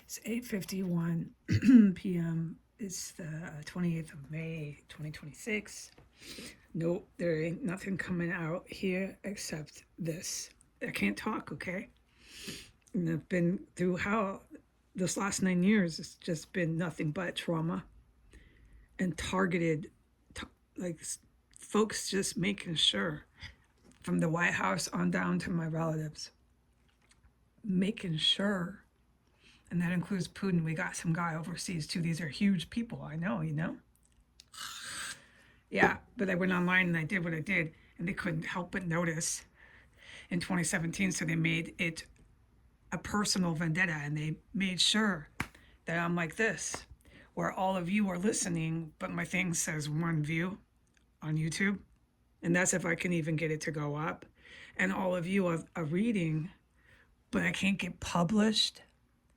It's 8:51 p.m. It's the 28th of May, 2026. Nope, there ain't nothing coming out here except this. I can't talk, okay? And I've been through hell this last 9 years. It's just been nothing but trauma and targeted, like folks just making sure from the White House on down to my relatives, making sure. And that includes Putin. We got some guy overseas too. These are huge people. I know, you know? Yeah, but I went online and I did what I did, and they couldn't help but notice in 2017. So they made it a personal vendetta, and they made sure that I'm like this, where all of you are listening, but my thing says one view on YouTube, and that's if I can even get it to go up. And all of you are reading, but I can't get published.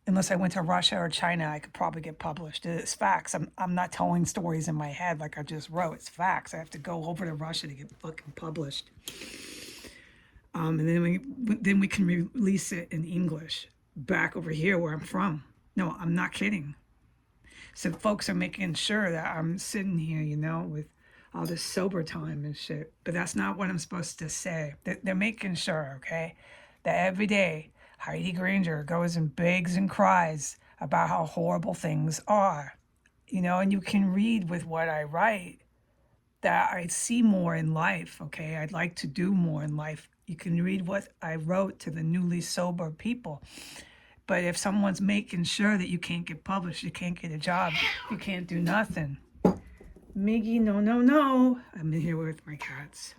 Unless I went to Russia or China, I could probably get published. It's facts. I'm not telling stories in my head like I just wrote. It's facts. I have to go over to Russia to get fucking published. And then we can release it in English back over here where I'm from. No, I'm not kidding. So folks are making sure that I'm sitting here, you know, with all this sober time and shit. But that's not what I'm supposed to say. They're making sure, okay, that every day Heidi Granger goes and begs and cries about how horrible things are, you know, and you can read with what I write that I see more in life, okay? I'd like to do more in life. You can read what I wrote to the newly sober people. But if someone's making sure that you can't get published, you can't get a job, you can't do nothing. Miggy, no, no, no. I'm in here with my cats.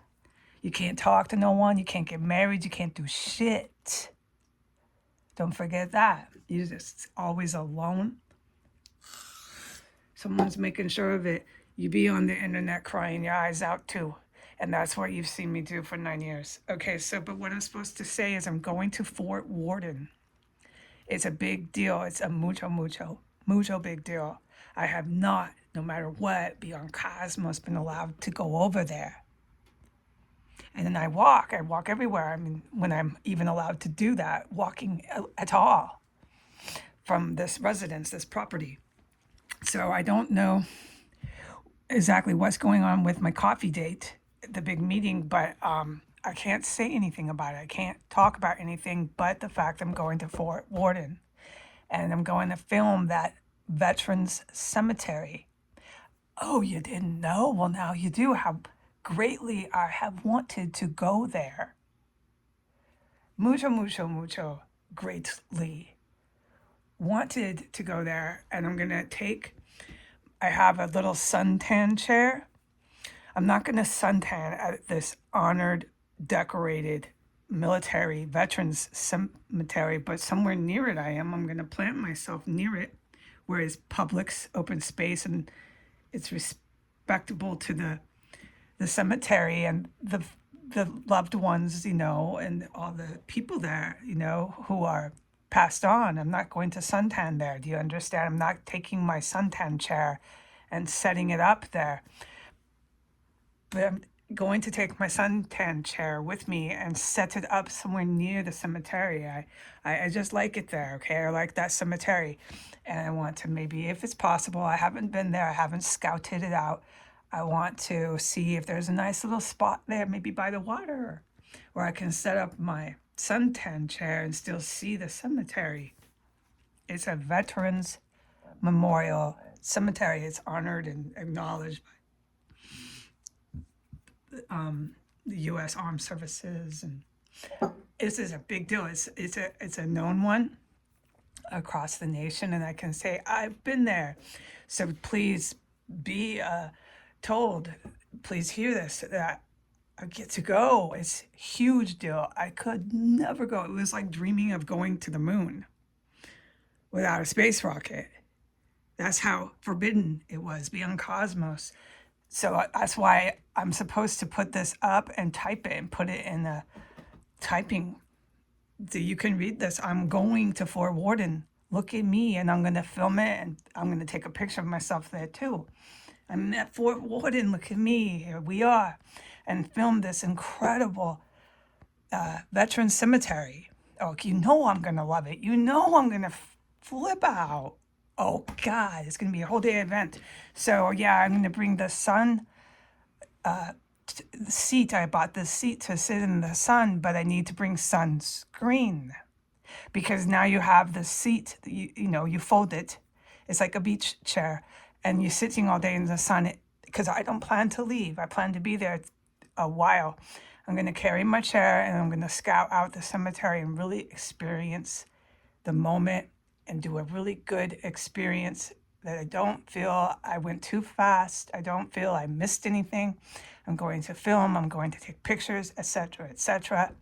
You can't talk to no one, you can't get married, you can't do shit. Don't forget that. You're just always alone. Someone's making sure of it. You be on the internet crying your eyes out too. And that's what you've seen me do for 9 years. Okay, so, but what I'm supposed to say is I'm going to Fort Warden. It's a big deal. It's a mucho big deal. I have not, no matter what, beyond Cosmos, been allowed to go over there. And then I walk everywhere. I mean, when I'm even allowed to do that, walking at all from this residence, this property. So I don't know exactly what's going on with my coffee date, the big meeting, but I can't say anything about it. I can't talk about anything but the fact I'm going to Fort Warden and I'm going to film that Veterans Cemetery. Oh, you didn't know? Well, now you do. How greatly I have wanted to go there. Mucho greatly wanted to go there. And I'm going to I have a little suntan chair. I'm not going to suntan at this honored, decorated military veterans cemetery, but somewhere near it I am. I'm going to plant myself near it where it's public, open space, and it's respectable to the cemetery and the loved ones, you know, and all the people there, you know, who are passed on. I'm not going to suntan there. Do you understand? I'm not taking my suntan chair and setting it up there. But I'm going to take my suntan chair with me and set it up somewhere near the cemetery. I just like it there, okay? I like that cemetery. And I want to maybe, if it's possible, I haven't been there, I haven't scouted it out. I want to see if there's a nice little spot there, maybe by the water, where I can set up my suntan chair and still see the cemetery. It's a veterans memorial cemetery. It's honored and acknowledged by the U.S. Armed Services, and this is a big deal. It's a known one across the nation, and I can say I've been there. So please be told, please hear this, that I get to go. It's a huge deal. I could never go. It was like dreaming of going to the moon without a space rocket. That's how forbidden it was beyond Cosmos. So that's why I'm supposed to put this up and type it and put it in the typing. So you can read this. I'm going to Fort Warden. Look at me, and I'm going to film it, and I'm going to take a picture of myself there too. I'm at Fort Warden. Look at me. Here we are. And film this incredible veteran cemetery. Oh, you know I'm going to love it. You know I'm going to flip out. Oh God, it's gonna be a whole day event. So yeah, I'm gonna bring the sun the seat. I bought this seat to sit in the sun, but I need to bring sunscreen because now you have the seat. You fold it. It's like a beach chair, and you're sitting all day in the sun. Because I don't plan to leave. I plan to be there a while. I'm going to carry my chair and I'm going to scout out the cemetery and really experience the moment and do a really good experience that I don't feel I went too fast. I don't feel I missed anything. I'm going to film, I'm going to take pictures, etc., etc.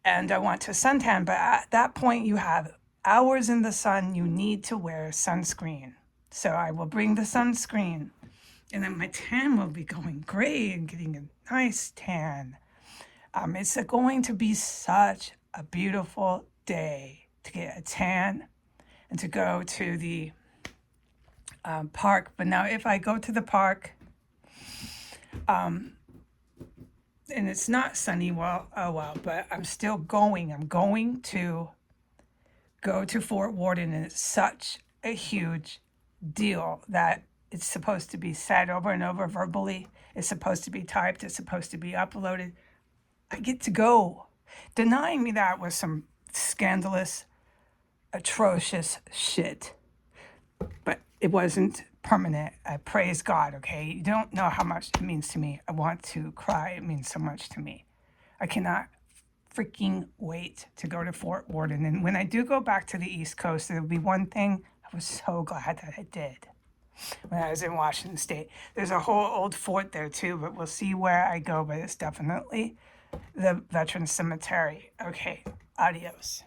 And I want to suntan, but at that point you have hours in the sun, you need to wear sunscreen. So I will bring the sunscreen and then my tan will be going great and getting a nice tan. It's going to be such a beautiful day to get a tan and to go to the park. But now if I go to the park and it's not sunny, well, oh well, but I'm still going. I'm going to go to Fort Warden, and it's such a huge deal that it's supposed to be said over and over verbally. It's supposed to be typed. It's supposed to be uploaded. I get to go. Denying me that was some scandalous, atrocious shit. But it wasn't permanent. I praise God, okay? You don't know how much it means to me. I want to cry. It means so much to me. I cannot freaking wait to go to Fort Warden. And when I do go back to the East Coast, there'll be one thing I was so glad that I did when I was in Washington State. There's a whole old fort there too, but we'll see where I go. But it's definitely the Veterans Cemetery. Okay, adios.